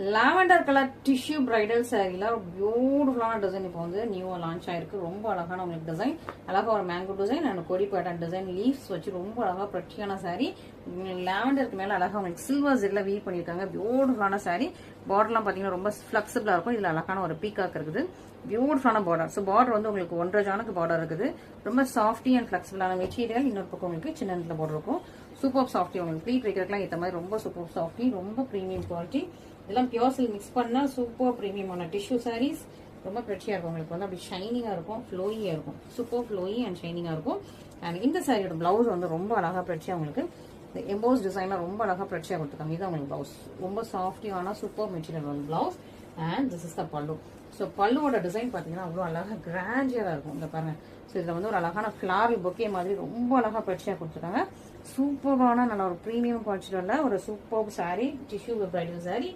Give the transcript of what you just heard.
Lavender colour tissue bridal சாரீல பியூட்டிஃபுல்லான design இப்போ வந்து நியூவா லான்ச் ஆயிருக்கு. ரொம்ப அழகான உங்களுக்கு டிசைன், அழகா ஒரு மேங்கோ டிசைன் அண்ட் கொடி பேட்டர்ன் டிசைன் லீவ்ஸ் வச்சு ரொம்ப அழகா பிரட்டியான சாரி. லாவெண்டருக்கு மேல அழகா உங்களுக்கு சில்வர் ஜெட்ல வீவ் பண்ணிருக்காங்க. பியூட்டிஃபுல்லான சாரி. பார்டர்லாம் பாத்தீங்கன்னா ரொம்ப பிளெக்சிபிளா இருக்கும். இதுல அழகான ஒரு பீகாக் இருக்குது. பியூட்டிஃபுல்லான பார்டர். ஸோ பார்டர் வந்து உங்களுக்கு 1.5 ஜானுக்கு பார்டர் இருக்குது. ரொம்ப சாஃப்டி அண்ட் பிளெக்சிபிளான மெட்டீரியல். இன்னொரு பக்கம் உங்களுக்கு சின்ன பார்டர் இருக்கும். சூப்பர் சாஃப்டி, உங்களுக்கு ப்ளீட் வைக்கிறதுலாம் ஏற்ற மாதிரி ரொம்ப சூப்பர் சாஃப்டி, ரொம்ப ப்ரீமியம் குவாலிட்டி. இதெல்லாம் பியோர் சில்க் மிக்ஸ் பண்ணா சூப்பர் ப்ரீமியமான டிஷ்யூ சாரீஸ். ரொம்ப பிரச்சியா இருக்கும். உங்களுக்கு வந்து அப்படி ஷைனிங்கா இருக்கும், ஃப்ளோயியா இருக்கும். சூப்பர் ஃப்ளோயி அண்ட் ஷைனிங்கா இருக்கும். அண்ட் இந்த சாரியோட பிளவுஸ் வந்து ரொம்ப அழகா பிரச்சியா உங்களுக்கு இந்த எம்போஸ் டிசைன்ல ரொம்ப அழகா பிரச்சியா கொடுத்துருக்காங்க. இது உங்களுக்கு பிளவுஸ் ரொம்ப சாஃப்டியான சூப்பர் மெட்டீரியல் வந்து blouse. And this is the பல்லு. ஸோ பல்லுவோட டிசைன் பார்த்தீங்கன்னா அவ்வளோ அழகா கிராண்டியரா இருக்கும். இந்த பாருங்க. ஸோ இதில் வந்து ஒரு அழகான ஃபிளாரல் பொக்கே மாதிரி ரொம்ப அழகா பிரச்சியா கொடுத்துருக்காங்க. சூப்பரான நல்ல ஒரு ப்ரீமியம் குவாலிட்டியில் ஒரு super sorry, tissue bridal sorry.